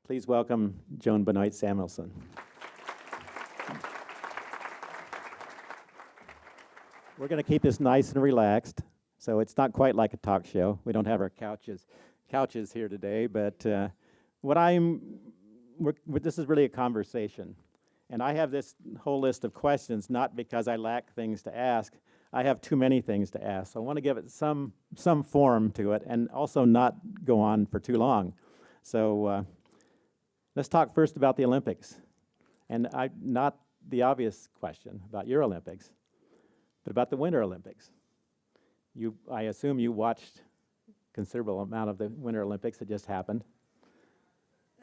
Please welcome Joan Benoit Samuelson. We're going to keep this nice and relaxed, so it's not quite like a talk show. We don't have our couches here today, but this is really a conversation. And I have this whole list of questions, not because I lack things to ask. I have too many things to ask. So I want to give it some form to it and also not go on for too long. So let's talk first about the Olympics. And not the obvious question about your Olympics, but about the Winter Olympics. I assume you watched a considerable amount of the Winter Olympics that just happened.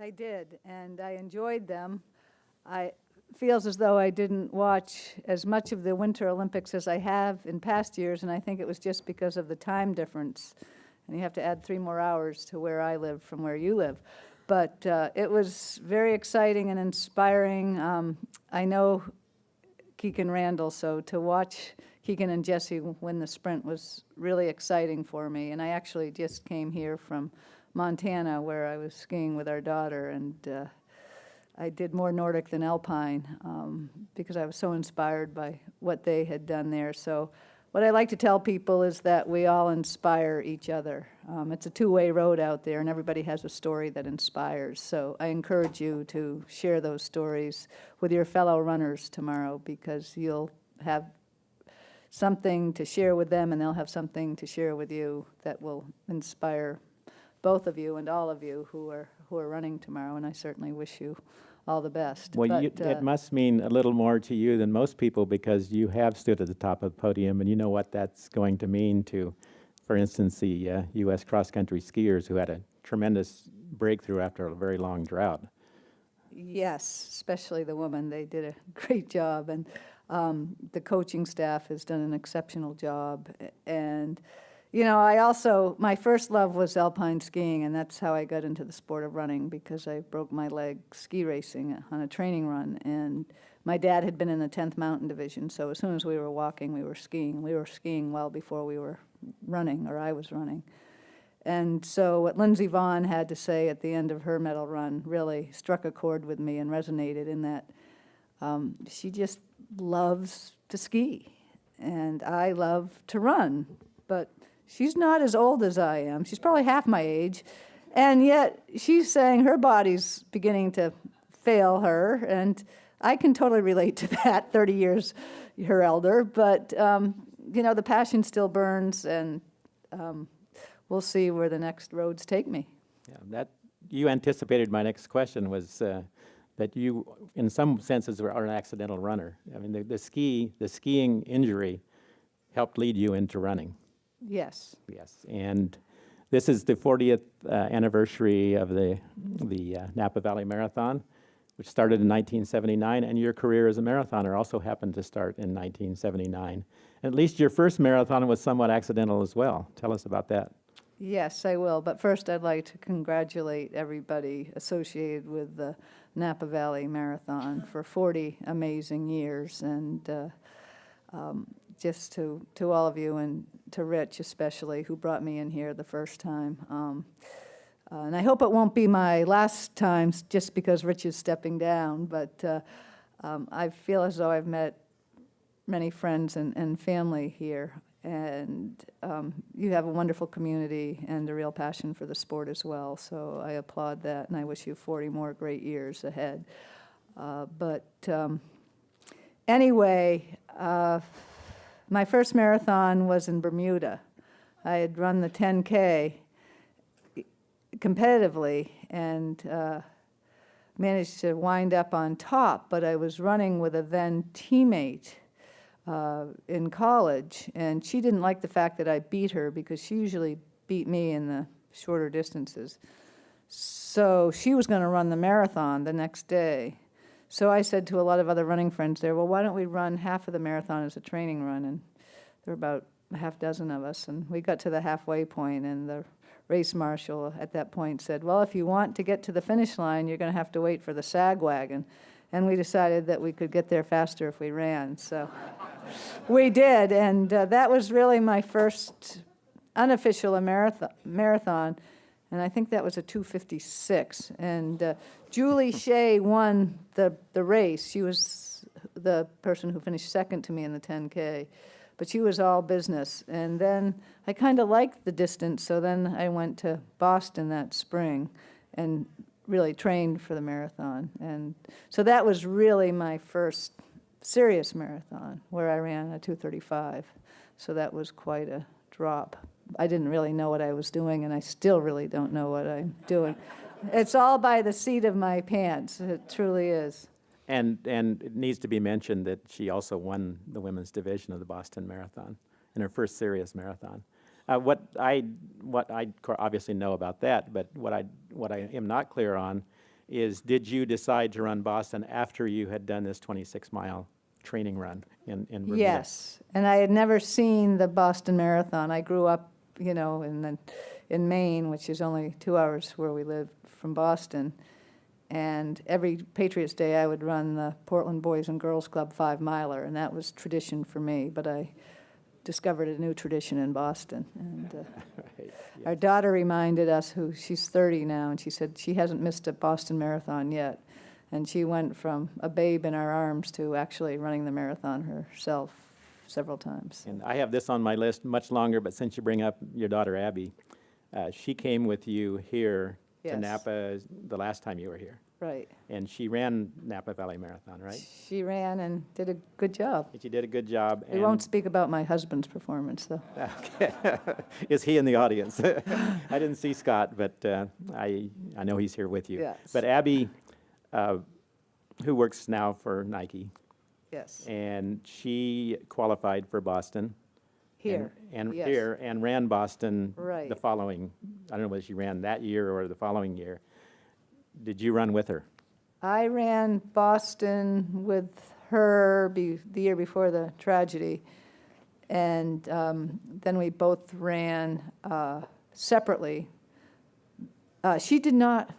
I did, and I enjoyed them. It feels as though I didn't watch as much of the Winter Olympics as I have in past years, and I think it was just because of the time difference. And you have to add 3 more hours to where I live from where you live. But it was very exciting and inspiring. I know Keegan Randall, so to watch Keegan and Jesse win the sprint was really exciting for me. And I actually just came here from Montana, where I was skiing with our daughter, and I did more Nordic than Alpine because I was so inspired by what they had done there. So what I like to tell people is that we all inspire each other. It's a two-way road out there, and everybody has a story that inspires. So I encourage you to share those stories with your fellow runners tomorrow, because you'll have something to share with them, and they'll have something to share with you that will inspire both of you and all of you who are running tomorrow. And I certainly wish you all the best. Well, it must mean a little more to you than most people, because you have stood at the top of the podium, and you know what that's going to mean to, for instance, the U.S. cross-country skiers who had a tremendous breakthrough after a very long drought. Yes, especially the women. They did a great job, and the coaching staff has done an exceptional job. And you know, my first love was alpine skiing, and that's how I got into the sport of running, because I broke my leg ski racing on a training run. And my dad had been in the 10th Mountain Division, so as soon as we were walking, we were skiing. We were skiing well before we were running, or I was running. And so what Lindsey Vonn had to say at the end of her medal run really struck a chord with me and resonated, in that she just loves to ski, and I love to run. But she's not as old as I am. She's probably half my age. And yet she's saying her body's beginning to fail her. And I can totally relate to that, 30 years her elder. But, you know, the passion still burns, and we'll see where the next roads take me. Yeah, you anticipated my next question, was that you, in some senses, are an accidental runner. I mean, the skiing injury helped lead you into running. Yes. Yes, and this is the 40th anniversary of the Napa Valley Marathon, which started in 1979, and your career as a marathoner also happened to start in 1979. And at least your first marathon was somewhat accidental as well. Tell us about that. Yes, I will. But first, I'd like to congratulate everybody associated with the Napa Valley Marathon for 40 amazing years. And just to all of you, and to Rich especially, who brought me in here the first time. And I hope it won't be my last time just because Rich is stepping down, but I feel as though I've met many friends and family here, and you have a wonderful community and a real passion for the sport as well, so I applaud that, and I wish you 40 more great years ahead. Anyway, my first marathon was in Bermuda. I had run the 10K competitively and managed to wind up on top, but I was running with a then teammate in college, and she didn't like the fact that I beat her, because she usually beat me in the shorter distances. So she was going to run the marathon the next day. So I said to a lot of other running friends there, well, why don't we run half of the marathon as a training run? And there were about a half dozen of us, and we got to the halfway point, and the race marshal at that point said, well, if you want to get to the finish line, you're going to have to wait for the sag wagon. And we decided that we could get there faster if we ran. So we did, and that was really my first unofficial marathon. And I think that was a 2:56. And Julie Shea won the race. She was the person who finished second to me in the 10K. But she was all business. And then I kind of liked the distance, so then I went to Boston that spring and really trained for the marathon. And so that was really my first serious marathon, where I ran a 2:35. So that was quite a drop. I didn't really know what I was doing, and I still really don't know what I'm doing. It's all by the seat of my pants. It truly is. And it needs to be mentioned that she also won the women's division of the Boston Marathon in her first serious marathon. What I obviously know about that, but what I am not clear on is, did you decide to run Boston after you had done this 26-mile training run in Bermuda? Yes, and I had never seen the Boston Marathon. I grew up, in Maine, which is only 2 hours where we live from Boston. And every Patriots Day, I would run the Portland Boys and Girls Club 5-miler, and that was tradition for me. But I discovered a new tradition in Boston. And Right, yeah. our daughter reminded us, she's 30 now, and she said she hasn't missed a Boston Marathon yet. And she went from a babe in our arms to actually running the marathon herself several times. And I have this on my list much longer, but since you bring up your daughter Abby, she came with you here to Yes. Napa the last time you were here. Right. And she ran Napa Valley Marathon, right? She ran and did a good job. And she did a good job. We won't speak about my husband's performance, though. Okay. Is he in the audience? I didn't see Scott, but I know he's here with you. Yes. But Abby, who works now for Nike, Yes. and she qualified for Boston. Here. And Yes. here, and ran Boston Right. the following, I don't know whether she ran that year or the following year. Did you run with her? I ran Boston with her the year before the tragedy, and then we both ran separately. She didn't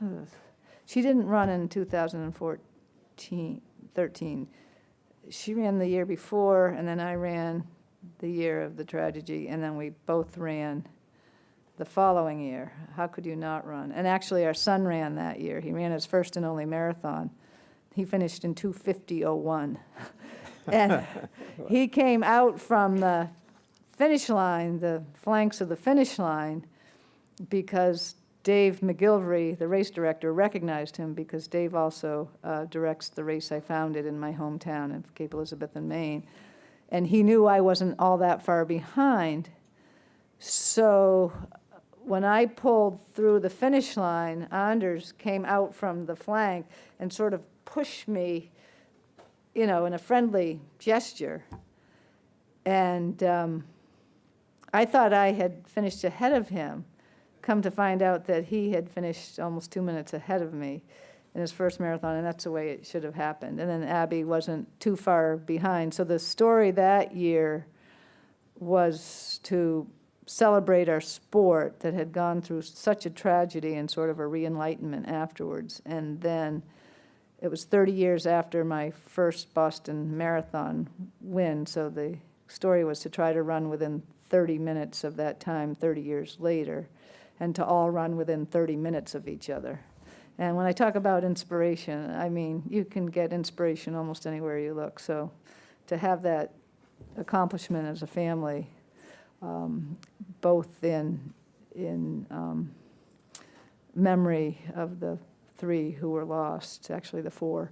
run in 2013. She ran the year before, and then I ran the year of the tragedy, and then we both ran the following year. How could you not run? And actually, our son ran that year. He ran his first and only marathon. He finished in 2:50:01. And he came out from the finish line, the flanks of the finish line, because Dave McGilvery, the race director, recognized him, because Dave also directs the race I founded in my hometown of Cape Elizabeth in Maine. And he knew I wasn't all that far behind. So when I pulled through the finish line, Anders came out from the flank and sort of pushed me, in a friendly gesture. And I thought I had finished ahead of him. Come to find out that he had finished almost 2 minutes ahead of me in his first marathon, and that's the way it should have happened. And then Abby wasn't too far behind. So the story that year was to celebrate our sport that had gone through such a tragedy and sort of a re-enlightenment afterwards. And then it was 30 years after my first Boston Marathon win, so the story was to try to run within 30 minutes of that time 30 years later, and to all run within 30 minutes of each other. And when I talk about inspiration, I mean, you can get inspiration almost anywhere you look. So to have that accomplishment as a family, both in memory of the 3 who were lost, actually the 4,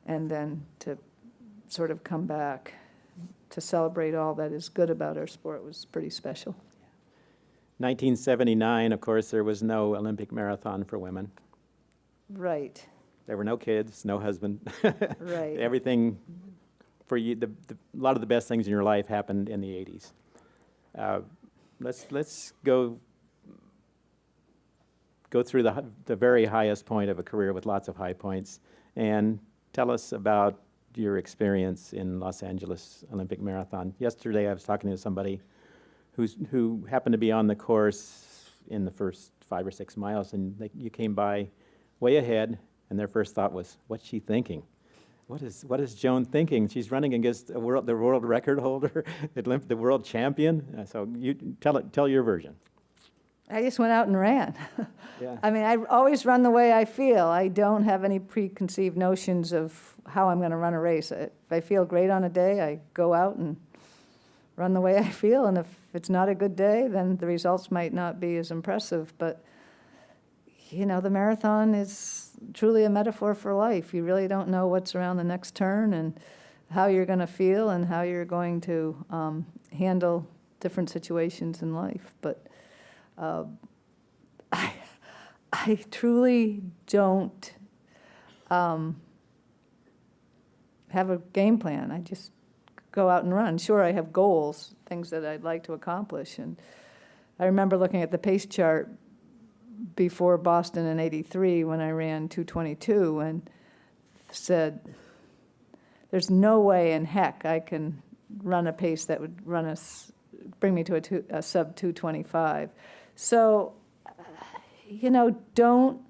and then to sort of come back to celebrate all that is good about our sport was pretty special. 1979, of course, there was no Olympic marathon for women. Right. There were no kids, no husband. Right. Everything for you, a lot of the best things in your life happened in the 80s. Let's go through the very highest point of a career with lots of high points, and tell us about your experience in Los Angeles Olympic Marathon. Yesterday, I was talking to somebody who happened to be on the course in the first 5 or 6 miles, and you came by way ahead, and their first thought was, "What's she thinking? What is Joan thinking? She's running against the world record holder, the world champion." So you tell your version. I just went out and ran. Yeah. I mean, I always run the way I feel. I don't have any preconceived notions of how I'm going to run a race. If I feel great on a day, I go out and run the way I feel, and if it's not a good day, then the results might not be as impressive. But, you know, the marathon is truly a metaphor for life. You really don't know what's around the next turn and how you're going to feel and how you're going to handle different situations in life. But I truly don't have a game plan. I just go out and run. Sure, I have goals, things that I'd like to accomplish. And I remember looking at the pace chart before Boston in '83 when I ran 2:22 and said, there's no way in heck I can run a pace that would bring me to a sub 2:25. So, you know, don't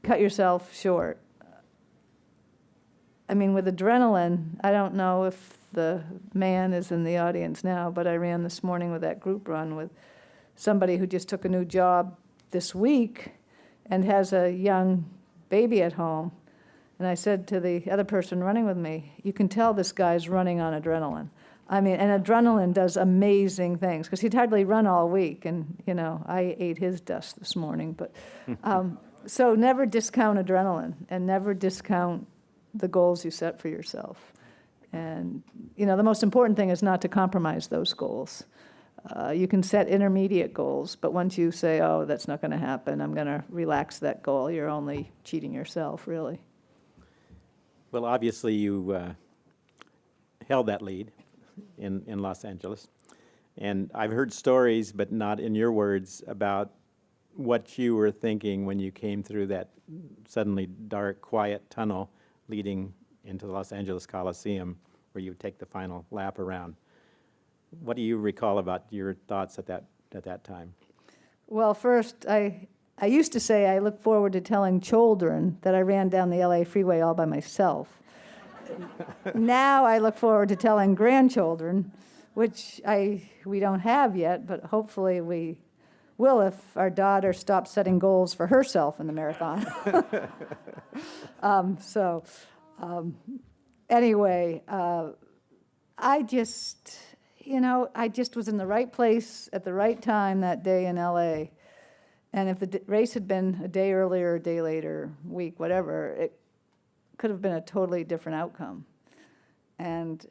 cut yourself short. I mean, with adrenaline, I don't know if the man is in the audience now, but I ran this morning with that group run with somebody who just took a new job this week and has a young baby at home. And I said to the other person running with me, you can tell this guy's running on adrenaline. I mean, and adrenaline does amazing things, because he'd hardly run all week, and, you know, I ate his dust this morning. But so never discount adrenaline, and never discount the goals you set for yourself. And, you know, the most important thing is not to compromise those goals. You can set intermediate goals, but once you say, oh, that's not going to happen, I'm going to relax that goal, you're only cheating yourself, really. Well, obviously, you held that lead in Los Angeles. And I've heard stories, but not in your words, about what you were thinking when you came through that suddenly dark, quiet tunnel leading into the Los Angeles Coliseum, where you would take the final lap around. What do you recall about your thoughts at that time? Well, first, I used to say I look forward to telling children that I ran down the LA freeway all by myself. Now I look forward to telling grandchildren, which we don't have yet, but hopefully we will if our daughter stops setting goals for herself in the marathon. Anyway, I just was in the right place at the right time that day in LA. And if the race had been a day earlier, a day later, week, whatever, it could have been a totally different outcome. And,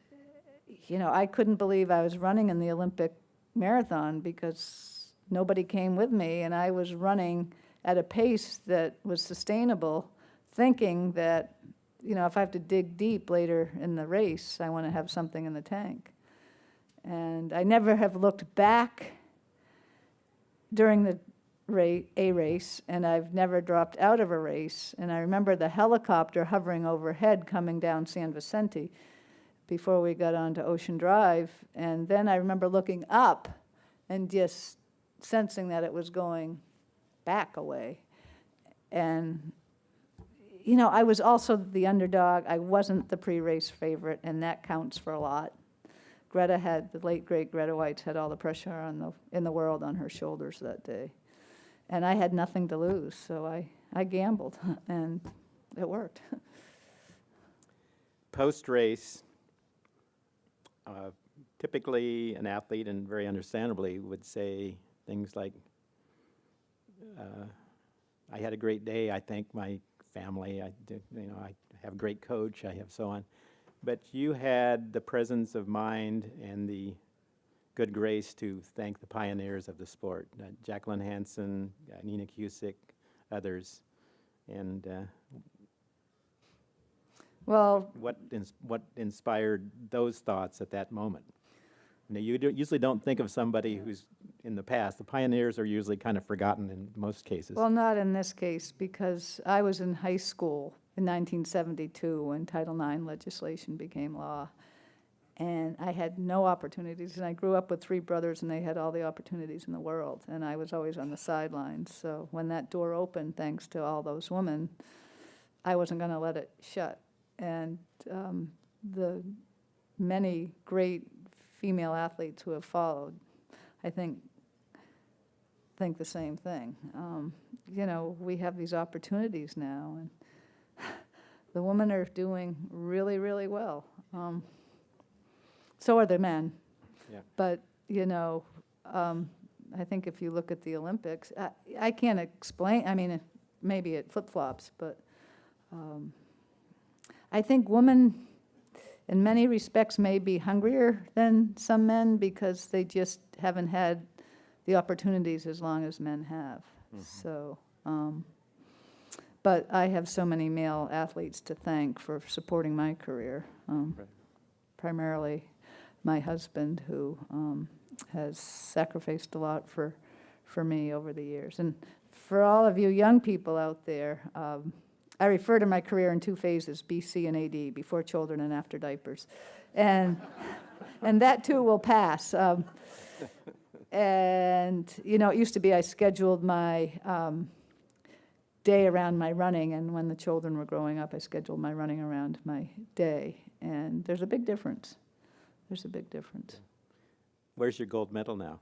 you know, I couldn't believe I was running in the Olympic marathon because nobody came with me, and I was running at a pace that was sustainable, thinking that, you know, if I have to dig deep later in the race, I want to have something in the tank. And I never have looked back during the race, and I've never dropped out of a race. And I remember the helicopter hovering overhead coming down San Vicente before we got onto Ocean Drive. And then I remember looking up and just sensing that it was going back away. And, you know, I was also the underdog. I wasn't the pre-race favorite, and that counts for a lot. The late, great Greta White had all the pressure in the world on her shoulders that day. And I had nothing to lose, so I gambled, and it worked. Post-race, Typically, an athlete, and very understandably, would say things like, I had a great day, I thank my family, I have a great coach, I have so on. But you had the presence of mind and the good grace to thank the pioneers of the sport, Jacqueline Hansen, Nina Cusick, others. And well, what inspired those thoughts at that moment? You know, usually don't think of somebody who's in the past. The pioneers are usually kind of forgotten in most cases. well, not in this case, because I was in high school in 1972 when Title IX legislation became law. And I had no opportunities, and I grew up with three brothers, and they had all the opportunities in the world, and I was always on the sidelines. So when that door opened, thanks to all those women, I wasn't going to let it shut. And the many great female athletes who have followed, I think the same thing. You know, we have these opportunities now, and the women are doing really, really well. So are the men. Yeah. But, you know, I think if you look at the Olympics, I can't explain, I mean, maybe it flip-flops, but I think women, in many respects, may be hungrier than some men because they just haven't had the opportunities as long as men have. So, but I have so many male athletes to thank for supporting my career. Right. Primarily my husband, who has sacrificed a lot for me over the years. And for all of you young people out there, I refer to my career in two phases, BC and AD, before children and after diapers. And that too will pass. And, you know, it used to be I scheduled my day around my running, and when the children were growing up, I scheduled my running around my day. And there's a big difference. There's a big difference. Where's your gold medal now?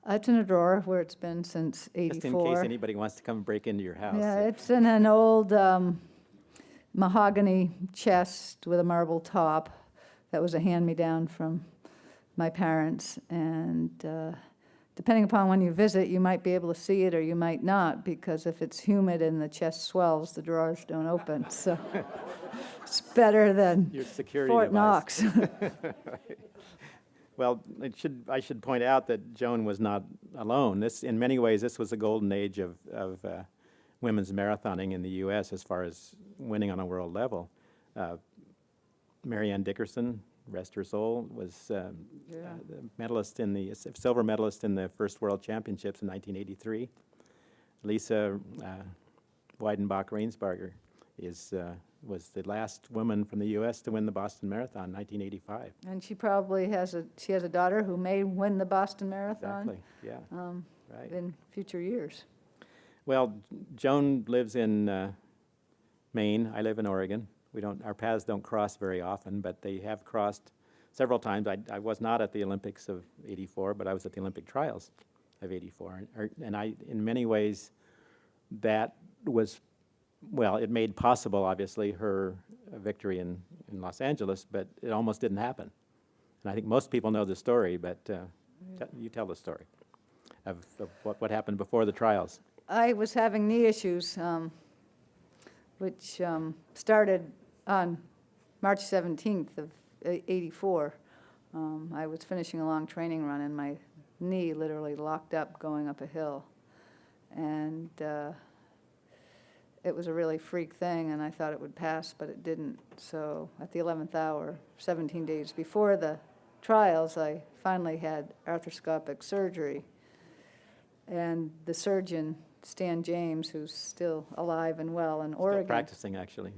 It's in a drawer where it's been since '84. Just in case anybody wants to come break into your house. Yeah, it's in an old mahogany chest with a marble top. That was a hand-me-down from my parents. And depending upon when you visit, you might be able to see it or you might not, because if it's humid and the chest swells, the drawers don't open. So it's better than Your security Fort device. Knox. Well, I should point out that Joan was not alone. In many ways, this was the golden age of women's marathoning in the U.S. as far as winning on a world level. Marianne Dickerson, rest her soul, was the medalist silver medalist in the first World Championships in 1983. Lisa Weidenbach-Rainsberger was the last woman from the U.S. to win the Boston Marathon in 1985. And she probably has a daughter who may win the Boston Marathon. Exactly, yeah, right. In future years. Well, Joan lives in Maine. I live in Oregon. Our paths don't cross very often, but they have crossed several times. I was not at the Olympics of '84, but I was at the Olympic trials of '84. And in many ways, that was, well, it made possible, obviously, her victory in Los Angeles, but it almost didn't happen. And I think most people know the story, but you tell the story of what happened before the trials. I was having knee issues, which started on March 17th of '84. I was finishing a long training run, and my knee literally locked up going up a hill. And it was a really freak thing, and I thought it would pass, but it didn't. So at the 11th hour, 17 days before the trials, I finally had arthroscopic surgery. And the surgeon, Stan James, who's still alive and well in Oregon. Still practicing, actually.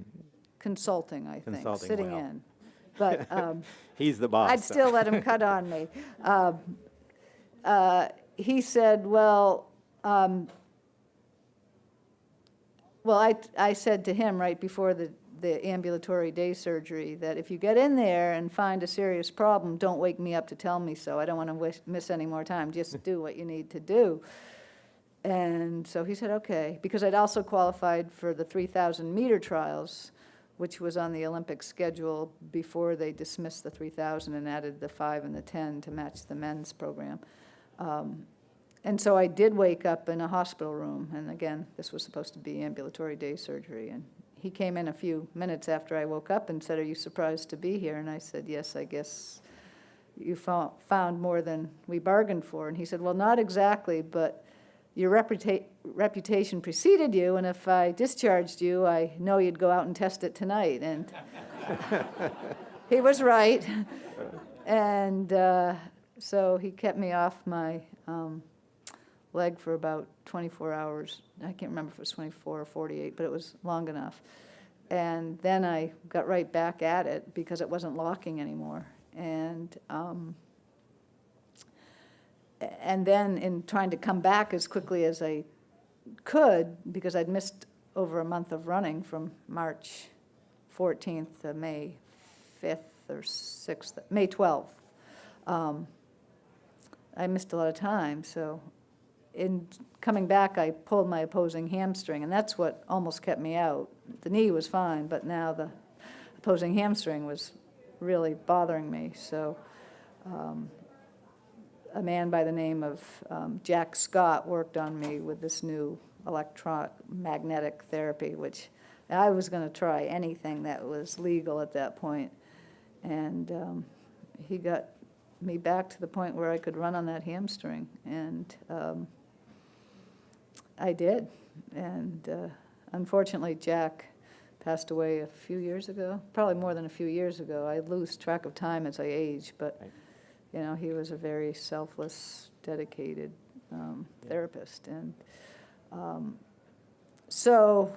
Consulting, I think, Consulting, sitting well. in. But He's the boss. I'd still let him cut on me. He said, I said to him right before the ambulatory day surgery that if you get in there and find a serious problem, don't wake me up to tell me so. I don't want to miss any more time. Just do what you need to do. And so he said, okay, because I'd also qualified for the 3,000-meter trials, which was on the Olympic schedule before they dismissed the 3,000 and added the 5 and the 10 to match the men's program. And so I did wake up in a hospital room, and again, this was supposed to be ambulatory day surgery. And he came in a few minutes after I woke up and said, "Are you surprised to be here?" And I said, "Yes, I guess you found more than we bargained for." And he said, "Well, not exactly, but your reputation preceded you, and if I discharged you, I know you'd go out and test it tonight." And he was right. And so he kept me off my leg for about 24 hours. I can't remember if it was 24 or 48, but it was long enough. And then I got right back at it because it wasn't locking anymore. And then in trying to come back as quickly as I could, because I'd missed over a month of running from March 14th to May 5th or 6th, May 12th. I missed a lot of time. So in coming back, I pulled my opposing hamstring, and that's what almost kept me out. The knee was fine, but now the opposing hamstring was really bothering me. So a man by the name of Jack Scott worked on me with this new electromagnetic therapy, which I was going to try anything that was legal at that point. And he got me back to the point where I could run on that hamstring. And I did. And unfortunately, Jack passed away a few years ago, probably more than a few years ago. I lose track of time as I age, but you know, he was a very selfless, dedicated therapist. And so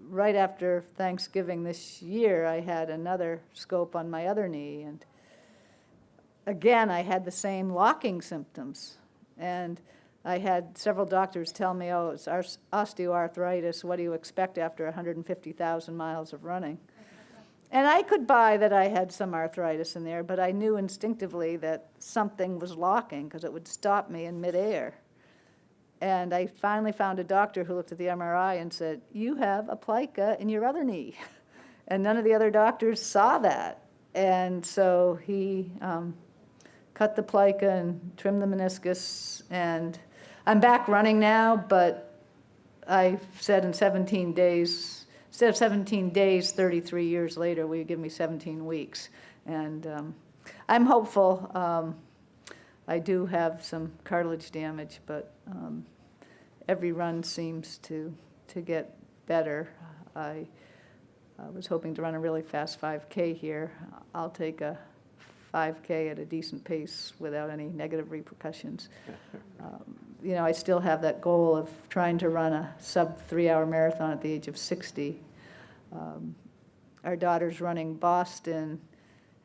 right after Thanksgiving this year, I had another scope on my other knee. And again, I had the same locking symptoms. And I had several doctors tell me, oh, it's osteoarthritis. What do you expect after 150,000 miles of running? And I could buy that I had some arthritis in there, but I knew instinctively that something was locking because it would stop me in midair. And I finally found a doctor who looked at the MRI and said, you have a plica in your other knee. And none of the other doctors saw that. And so he cut the plica and trimmed the meniscus. And I'm back running now, but I said in 17 days, instead of 17 days, 33 years later, will you give me 17 weeks? And I'm hopeful. I do have some cartilage damage, but every run seems to get better. I was hoping to run a really fast 5K here. I'll take a 5K at a decent pace without any negative repercussions. You know, I still have that goal of trying to run a sub 3-hour marathon at the age of 60. Our daughter's running Boston,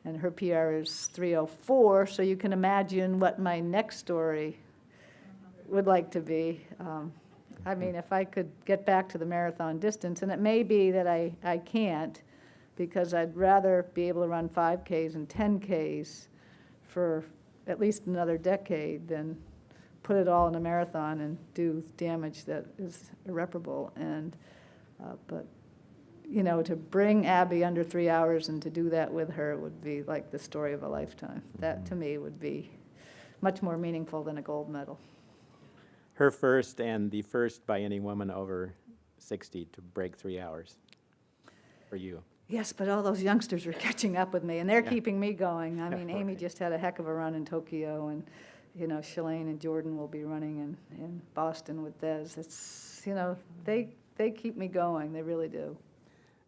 and her PR is 3:04, so you can imagine what my next story would like to be. I mean, if I could get back to the marathon distance, and it may be that I can't, because I'd rather be able to run 5Ks and 10Ks for at least another decade than put it all in a marathon and do damage that is irreparable. And but you know, to bring Abby under 3 hours and to do that with her would be like the story of a lifetime. That to me would be much more meaningful than a gold medal. Her first and the first by any woman over 60 to break 3 hours for you. Yes, but all those youngsters are catching up with me, and they're keeping me going. I mean, Amy Right. just had a heck of a run in Tokyo, and, you know, Shalane and Jordan will be running in Boston with Des. It's, you know, they keep me going. They really do.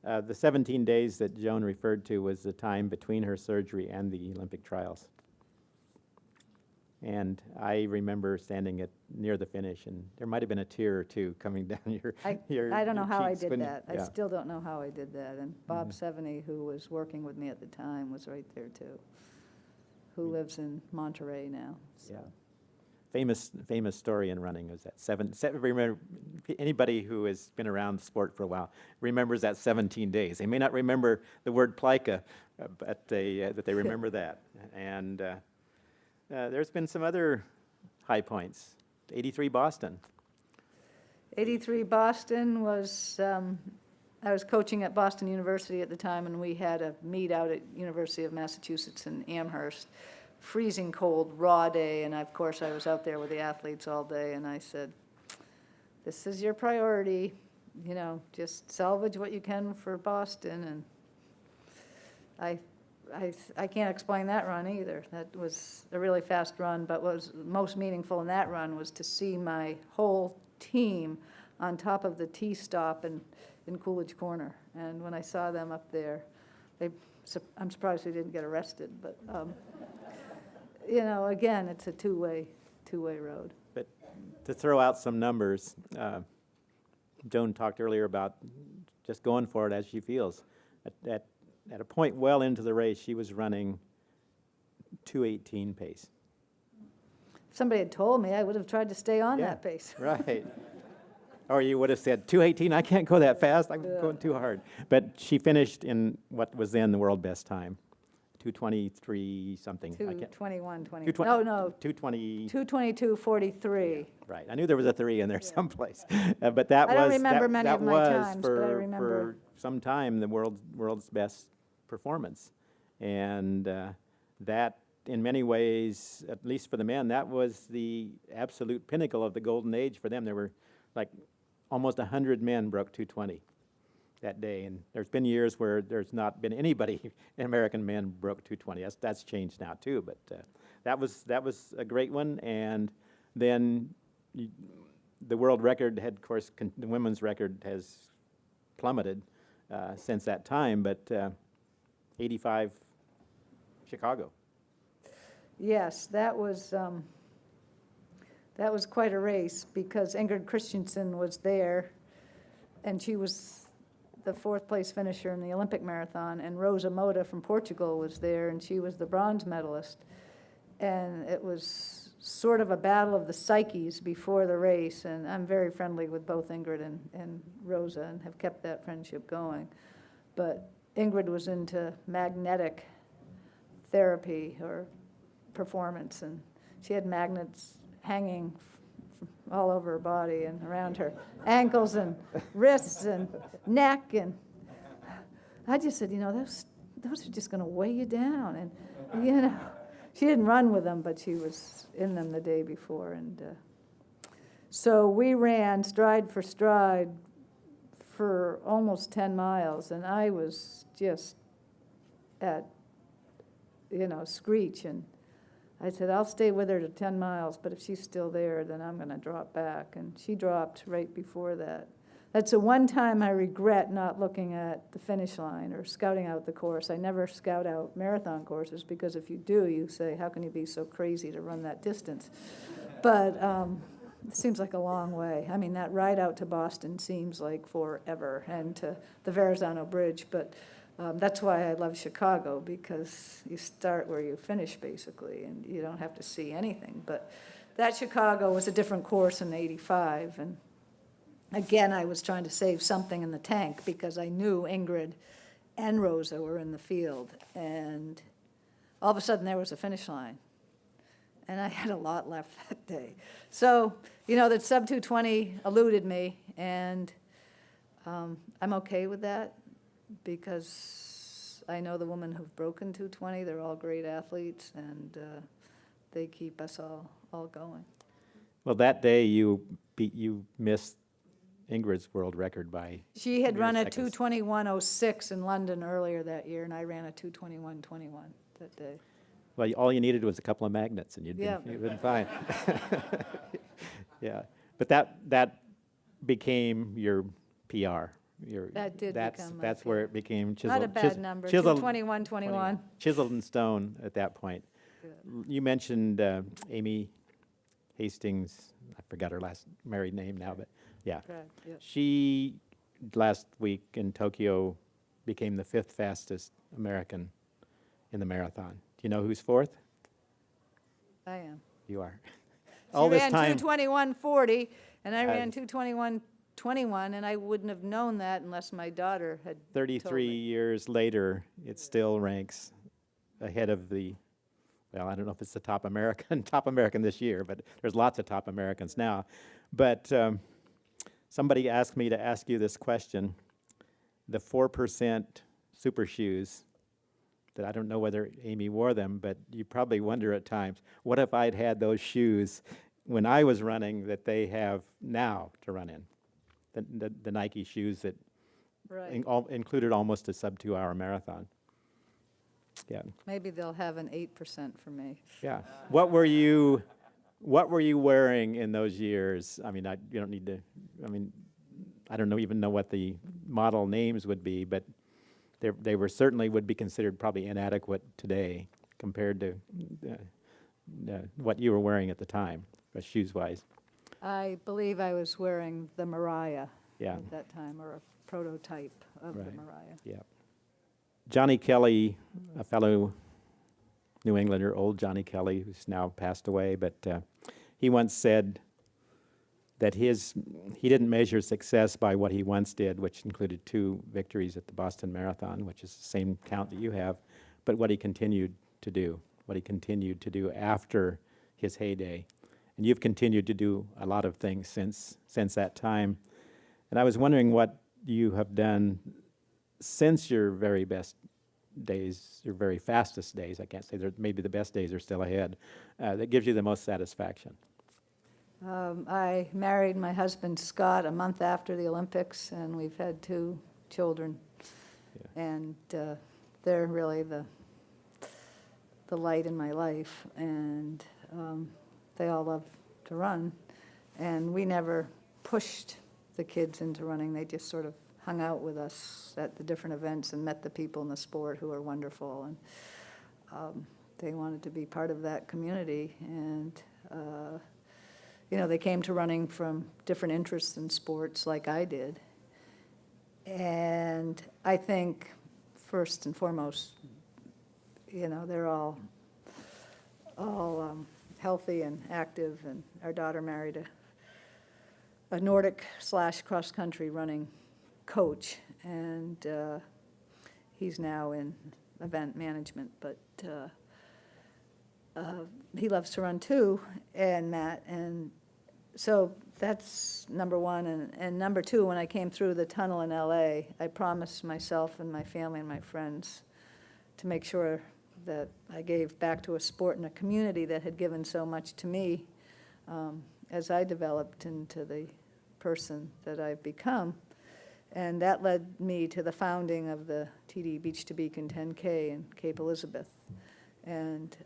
The 17 days that Joan referred to was the time between her surgery and the Olympic trials. And I remember standing near the finish, and there might have been a tear or two coming down your I don't know how I cheeks did when- that. I yeah. still don't know how I did that. And Bob Seveny, who was working with me at the time, was right there too, who lives in Monterey now. So. Yeah. Famous story in running is that remember, anybody who has been around the sport for a while remembers that 17 days. They may not remember the word plica, but they remember that. And there's been some other high points. 83 Boston. 83 Boston was, I was coaching at Boston University at the time, and we had a meet out at University of Massachusetts in Amherst. Freezing cold, raw day, and of course I was out there with the athletes all day, and I said, this is your priority, you know, just salvage what you can for Boston. And I can't explain that run either. That was a really fast run, but what was most meaningful in that run was to see my whole team on top of the T-stop in Coolidge Corner. And when I saw them up there, I'm surprised they didn't get arrested, but you know, again, it's a two-way road. But to throw out some numbers, Joan talked earlier about just going for it as she feels. At a point well into the race, she was running 2:18 pace. If somebody had told me, I would have tried to stay on Yeah. that pace. Right. Or you would have said, 2:18, I can't go that fast, I'm going too hard. But she finished in what was then the world best time, 2:23 something. I can't. 2:21:20. 2:20 No, no, 2:20. 2:22:43. Right. I knew there was a 3 in there someplace. But that I was don't remember that, many that of my was times, but I for remember. some time the world's best performance, and that in many ways, at least for the men, that was the absolute pinnacle of the golden age for them. There were like almost 100 men broke 2:20 that day, and there's been years where there's not been anybody, American men, broke 2:20. That's changed now too, but that was a great one. And then the world record had, of course, the women's record has plummeted since that time, but 85 Chicago. Yes, that was quite a race because Ingrid Christensen was there, and she was the 4th place finisher in the Olympic marathon, and Rosa Mota from Portugal was there, and she was the bronze medalist. And it was sort of a battle of the psyches before the race, and I'm very friendly with both Ingrid and Rosa and have kept that friendship going. But Ingrid was into magnetic therapy or performance, and she had magnets hanging all over her body and around her ankles and wrists and neck, and I just said, those are just going to weigh you down. And she didn't run with them, but she was in them the day before, and so we ran stride for stride for almost 10 miles, and I was just at screech, and I said, I'll stay with her to 10 miles, but if she's still there, then I'm going to drop back. And she dropped right before that. That's the one time I regret not looking at the finish line or scouting out the course. I never scout out marathon courses because if you do, you say, how can you be so crazy to run that distance? But it seems like a long way. I mean, that ride out to Boston seems like forever, and to the Verrazano Bridge, but that's why I love Chicago, because you start where you finish, basically, and you don't have to see anything. But that Chicago was a different course in '85, and again, I was trying to save something in the tank because I knew Ingrid and Rosa were in the field, and all of a sudden there was a finish line, and I had a lot left that day. So, that sub 2:20 eluded me, and I'm okay with that, because I know the women who've broken 2:20, they're all great athletes, and they keep us all going. Well, that day you missed Ingrid's world record by. She had run a seconds. 2:21:06 in London earlier that year, and I ran a 2:21:21 that day. Well, all you needed was a couple of magnets, and you'd been fine. Yeah, but that became your PR. That did become my That's where it became chiseled. Not a bad number, chiseled, 2:21:21. chiseled in stone at that point. Good. You mentioned Amy Hastings. I forgot her last married name now, but yeah. Right, yep. She, last week in Tokyo, became the 5th fastest American in the marathon. Do you know who's 4th? I am. You are. She ran 2:21:40, and I ran 2:21:21, and I wouldn't have known that unless my daughter had 33 told me. years later, it still ranks ahead of well, I don't know if it's the top American this year, but there's lots of top Americans now. But somebody asked me to ask you this question. The 4% super shoes, that I don't know whether Amy wore them, but you probably wonder at times, what if I'd had those shoes when I was running that they have now to run in? The Nike shoes that Right. included almost a sub 2-hour marathon. Yeah. Maybe they'll have an 8% for me. Yeah. What were you wearing in those years? I mean, you don't need to. I mean, I don't even know what the model names would be, but they were certainly would be considered probably inadequate today compared to what you were wearing at the time, shoes wise. I believe I was wearing the Mariah Yeah. at that time, or a prototype of the Right. Mariah. Yeah. Johnny Kelly, a fellow New Englander, old Johnny Kelly, who's now passed away, but he once said that he didn't measure success by what he once did, which included 2 victories at the Boston Marathon, which is the same count that you have, but what he continued to do after his heyday. And you've continued to do a lot of things since that time. And I was wondering what you have done since your very best days, your very fastest days, I can't say, maybe the best days are still ahead, that gives you the most satisfaction. I married my husband Scott a month after the Olympics, and we've had 2 children. Yeah. And they're really the light in my life, and they all love to run. And we never pushed the kids into running. They just sort of hung out with us at the different events and met the people in the sport who are wonderful. And they wanted to be part of that community. And they came to running from different interests in sports like I did. And I think first and foremost, they're all healthy and active, and our daughter married a Nordic / cross-country running coach, and he's now in event management, but he loves to run too, and Matt, and so that's number one. And number two, when I came through the tunnel in LA, I promised myself and my family and my friends to make sure that I gave back to a sport and a community that had given so much to me as I developed into the person that I've become. And that led me to the founding of the TD Beach to Beacon 10K in Cape Elizabeth. And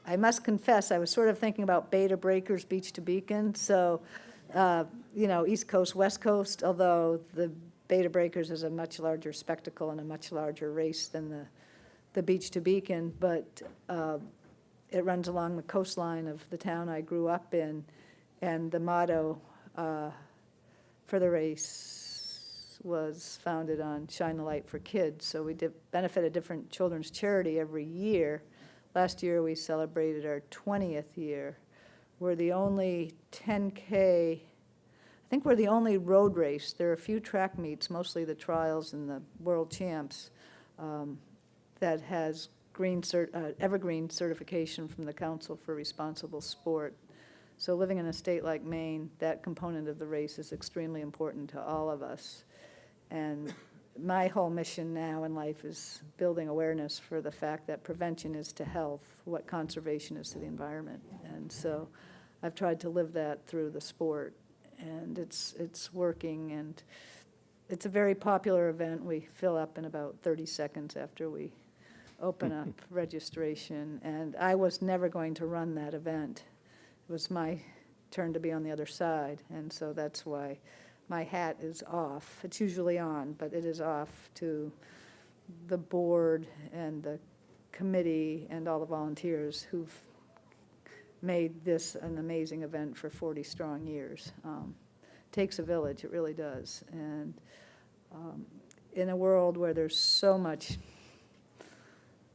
I must confess, I was sort of thinking about Beta Breakers Beach to Beacon. So, East Coast, West Coast, although the Beta Breakers is a much larger spectacle and a much larger race than the Beach to Beacon, but it runs along the coastline of the town I grew up in, and the motto for the race was founded on Shine the Light for Kids. So we benefit a different children's charity every year. Last year we celebrated our 20th year. We're the only 10K, I think we're the only road race. There are a few track meets, mostly the trials and the world champs, that has evergreen certification from the Council for Responsible Sport. So living in a state like Maine, that component of the race is extremely important to all of us. And my whole mission now in life is building awareness for the fact that prevention is to health what conservation is to the environment. And so I've tried to live that through the sport, and it's working, and it's a very popular event. We fill up in about 30 seconds after we open up registration, and I was never going to run that event. It was my turn to be on the other side, and so that's why my hat is off. It's usually on, but it is off to the board and the committee and all the volunteers who've made this an amazing event for 40 strong years. Takes a village, it really does. And in a world where there's so much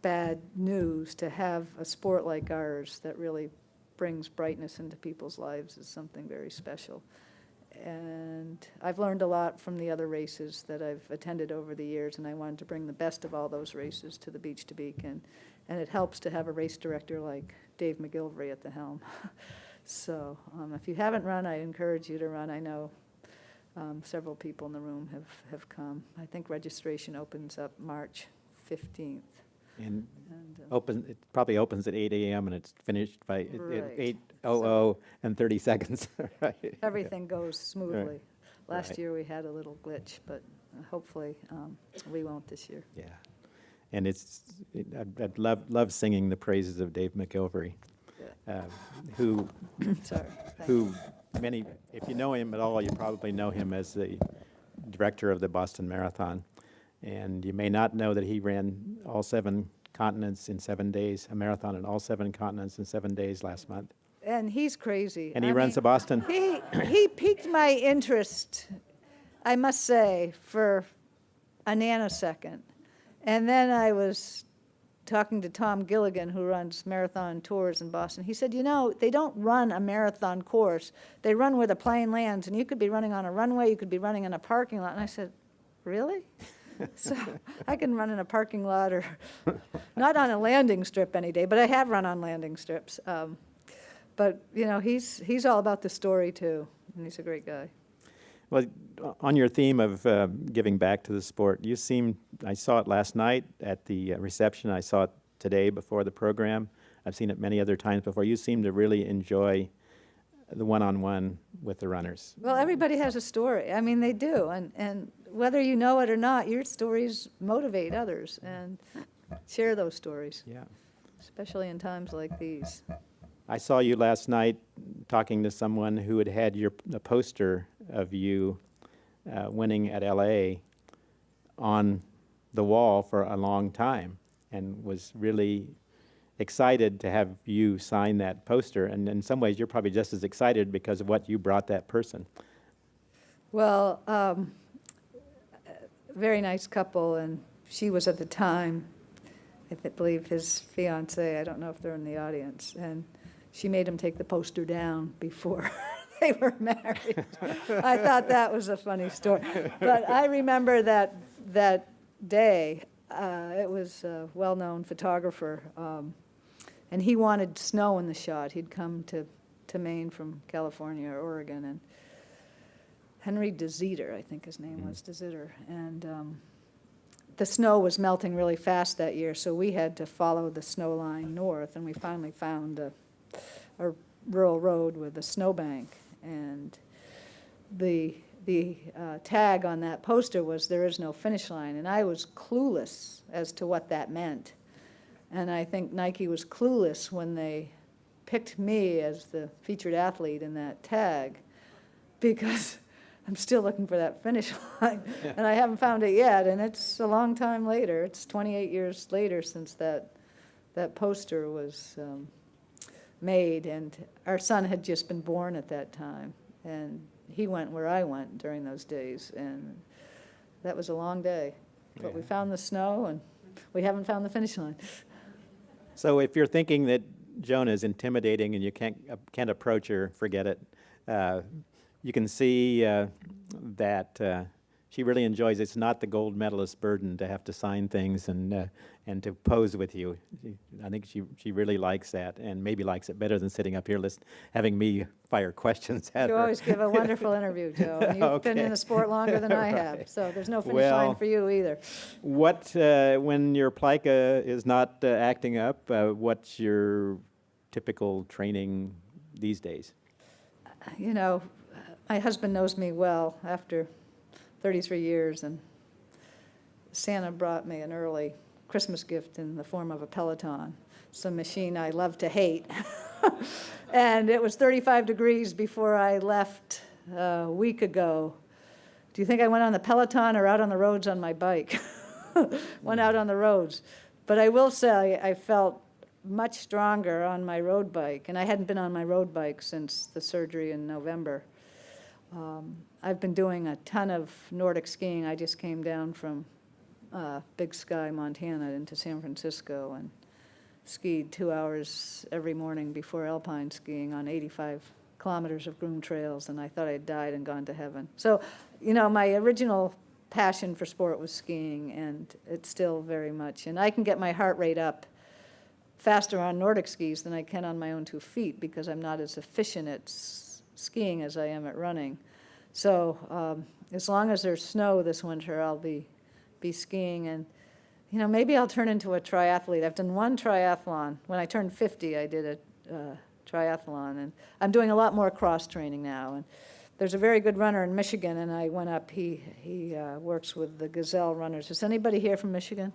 bad news, to have a sport like ours that really brings brightness into people's lives is something very special. And I've learned a lot from the other races that I've attended over the years, and I wanted to bring the best of all those races to the Beach to Beacon. And it helps to have a race director like Dave McGilvery at the helm. So if you haven't run, I encourage you to run. I know several people in the room have come. I think registration opens up March 15th. And it probably opens at 8 a.m. and it's finished by Right. 8:00 and 30 seconds. Right. Everything goes smoothly. Right. Last Right. year we had a little glitch, but hopefully we won't this year. Yeah, and I'd love singing the praises of Dave McGilvery, who Sorry. who many, if you know him at all, you probably know him as the director of the Boston Marathon. And you may not know that he ran all 7 continents in 7 days, a marathon in all 7 continents in 7 days last month. And he's crazy. And he I runs the mean, Boston. He piqued my interest, I must say, for a nanosecond. And then I was talking to Tom Gilligan, who runs marathon tours in Boston. He said, they don't run a marathon course. They run where the plane lands, and you could be running on a runway, you could be running in a parking lot. And I said, really? So I can run in a parking lot or not on a landing strip any day, but I have run on landing strips. But, he's all about the story too, and he's a great guy. Well, on your theme of giving back to the sport, I saw it last night at the reception, I saw it today before the program, I've seen it many other times before. You seem to really enjoy the one-on-one with the runners. Well, everybody has a story. I mean, they do, and whether you know it or not, your stories motivate others, and share those stories. Yeah. Especially in times like these. I saw you last night talking to someone who had had a poster of you winning at LA on the wall for a long time, and was really excited to have you sign that poster. And in some ways, you're probably just as excited because of what you brought that person. Well, very nice couple, and she was at the time, I believe, his fiance. I don't know if they're in the audience, and she made him take the poster down before they were married. I thought that was a funny story. But I remember that day, it was a well-known photographer, and he wanted snow in the shot. He'd come to Maine from California or Oregon, and Henry DeZeter, I think his name was, DeZeter, and the snow was melting really fast that year, so we had to follow the snow line north, and we finally found a rural road with a snowbank, and the tag on that poster was "There is no finish line," and I was clueless as to what that meant, and I think Nike was clueless when they picked me as the featured athlete in that tag, because I'm still looking for that finish line, and I haven't found it yet, and it's a long time later. It's 28 years later since that poster was made, and our son had just been born at that time, and he went where I went during those days, and that was a long day. But we found the snow, and we haven't found the finish line. So if you're thinking that Joan is intimidating and you can't approach her, forget it. You can see that she really enjoys it. It's not the gold medalist burden to have to sign things and to pose with you. I think she really likes that, and maybe likes it better than sitting up here having me fire questions at her. You always give a wonderful interview, Joe, and you've been in the sport longer than I have, so there's no finish line for you either. When your plica is not acting up, what's your typical training these days? My husband knows me well after 33 years, and Santa brought me an early Christmas gift in the form of a Peloton, some machine I love to hate. And it was 35 degrees before I left a week ago. Do you think I went on the Peloton or out on the roads on my bike? Went out on the roads. But I will say I felt much stronger on my road bike, and I hadn't been on my road bike since the surgery in November. I've been doing a ton of Nordic skiing. I just came down from Big Sky, Montana, into San Francisco, and skied 2 hours every morning before alpine skiing on 85 kilometers of groomed trails, and I thought I'd died and gone to heaven. So, my original passion for sport was skiing, and it's still very much. And I can get my heart rate up faster on Nordic skis than I can on my own 2 feet, because I'm not as efficient at skiing as I am at running. So as long as there's snow this winter, I'll be skiing, and maybe I'll turn into a triathlete. I've done one triathlon. When I turned 50, I did a triathlon, and I'm doing a lot more cross training now. And there's a very good runner in Michigan, and I went up. He works with the Gazelle Runners. Is anybody here from Michigan?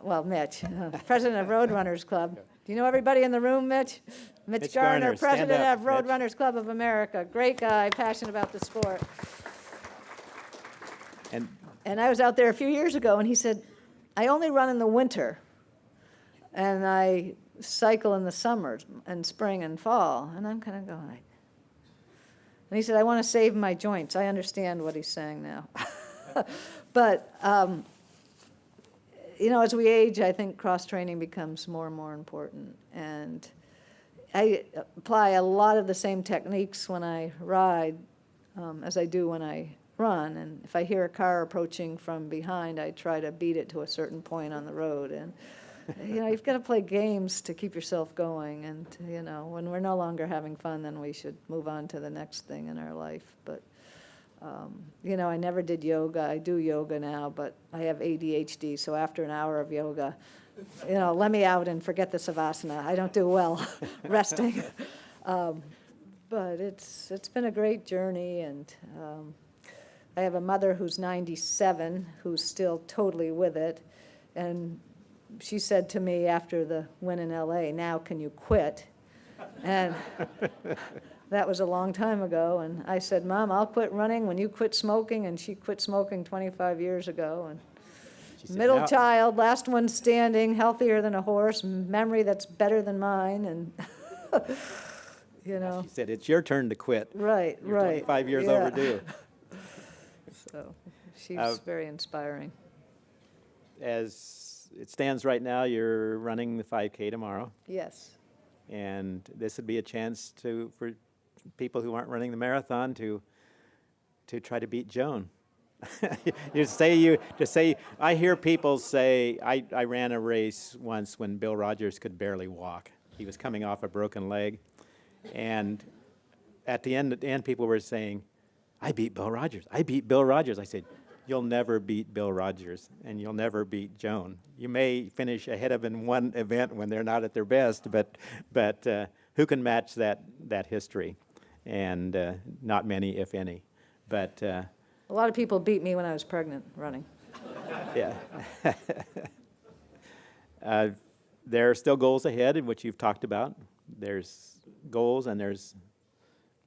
Well, Mitch, president of Road Runners Club. Do you know everybody in the room, Mitch? Mitch Garner, president of Road Runners Club of America. Great guy, passionate about the sport. And I was out there a few years ago, and he said, I only run in the winter, and I cycle in the summer and spring and fall. And I'm kind of going, and he said, I want to save my joints. I understand what he's saying now. But as we age, I think cross-training becomes more and more important. And I apply a lot of the same techniques when I ride as I do when I run. And if I hear a car approaching from behind, I try to beat it to a certain point on the road. And, you've got to play games to keep yourself going. And, when we're no longer having fun, then we should move on to the next thing in our life. But, I never did yoga. I do yoga now, but I have ADHD, so after an hour of yoga, let me out and forget the savasana. I don't do well resting. But it's been a great journey, and I have a mother who's 97 who's still totally with it, and she said to me after the win in LA, "Now can you quit?" And that was a long time ago, and I said, "Mom, I'll quit running when you quit smoking," and she quit smoking 25 years ago. And She said, middle "Now-" child, last one standing, healthier than a horse, memory that's better than mine, and She said, "It's your turn to quit. Right, You're right. 25 years yeah. overdue." So she's very inspiring. As it stands right now, you're running the 5K tomorrow, Yes. and this would be a chance for people who aren't running the marathon to try to beat Joan. I hear people say, I ran a race once when Bill Rogers could barely walk. He was coming off a broken leg, and at the end people were saying, "I beat Bill Rogers, I beat Bill Rogers." I said, "You'll never beat Bill Rogers, and you'll never beat Joan. You may finish ahead of in one event when they're not at their best, but who can match that history?" And not many, if any. But A lot of people beat me when I was pregnant running. yeah. There are still goals ahead in which you've talked about. There's goals and there's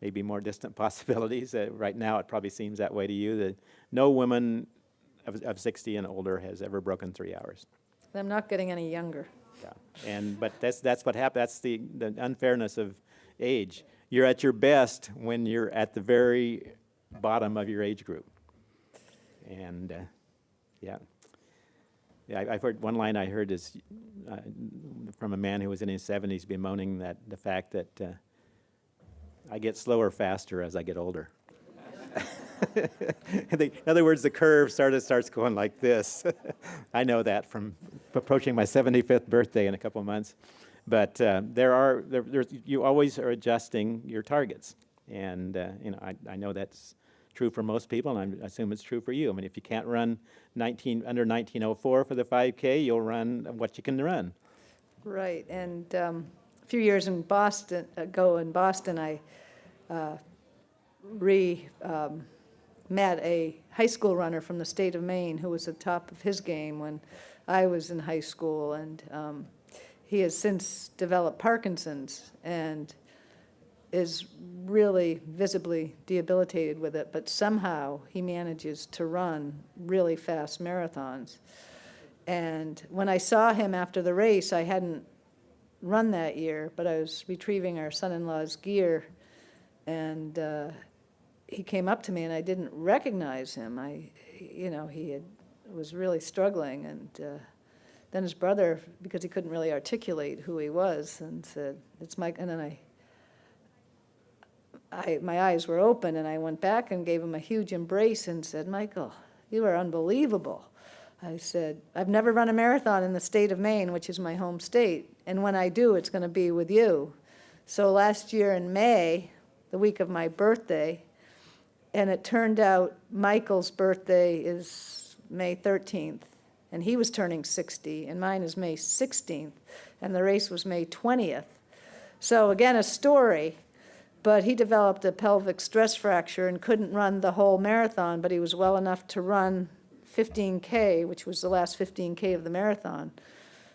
maybe more distant possibilities. Right now it probably seems that way to you, that no woman of 60 and older has ever broken 3 hours. I'm not getting any younger. Yeah. But that's what happened. That's the unfairness of age. You're at your best when you're at the very bottom of your age group. And yeah. I've heard one line I heard is from a man who was in his 70s bemoaning that the fact that I get slower faster as I get older. In other words, the curve starts going like this. I know that from approaching my 75th birthday in a couple of months. But you always are adjusting your targets. And I know that's true for most people, and I assume it's true for you. I mean, if you can't run under 1904 for the 5K, you'll run what you can run. Right, and a few years in Boston, I met a high school runner from the state of Maine who was at the top of his game when I was in high school, and he has since developed Parkinson's and is really visibly debilitated with it, but somehow he manages to run really fast marathons. And when I saw him after the race, I hadn't run that year, but I was retrieving our son-in-law's gear, and he came up to me, and I didn't recognize him. He was really struggling, and then his brother, because he couldn't really articulate who he was, and said, "It's Mike," and then my eyes were open, and I went back and gave him a huge embrace and said, "Michael, you are unbelievable." I said, "I've never run a marathon in the state of Maine, which is my home state, and when I do, it's going to be with you." So last year in May, the week of my birthday, and it turned out Michael's birthday is May 13th, and he was turning 60, and mine is May 16th, and the race was May 20th. So again, a story. But he developed a pelvic stress fracture and couldn't run the whole marathon, but he was well enough to run 15K, which was the last 15K of the marathon.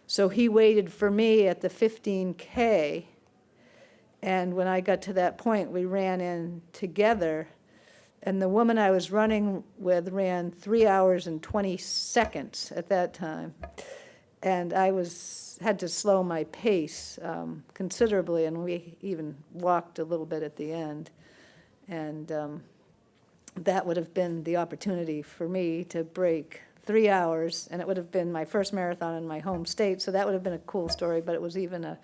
So he waited for me at the 15K, and when I got to that point, we ran in together, and the woman I was running with ran 3 hours and 20 seconds at that time. And I had to slow my pace considerably, and we even walked a little bit at the end. And that would have been the opportunity for me to break 3 hours, and it would have been my first marathon in my home state, so that would have been a cool story, but it was even a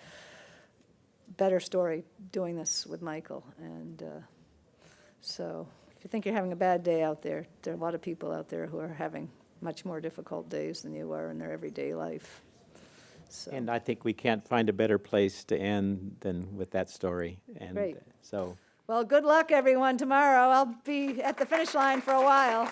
better story doing this with Michael. And so you think you're having a bad day out there, there are a lot of people out there who are having much more difficult days than you are in their everyday life. So, And I think we can't find a better place to end than with that story. And Great. so, well, good luck, everyone, tomorrow. I'll be at the finish line for a while.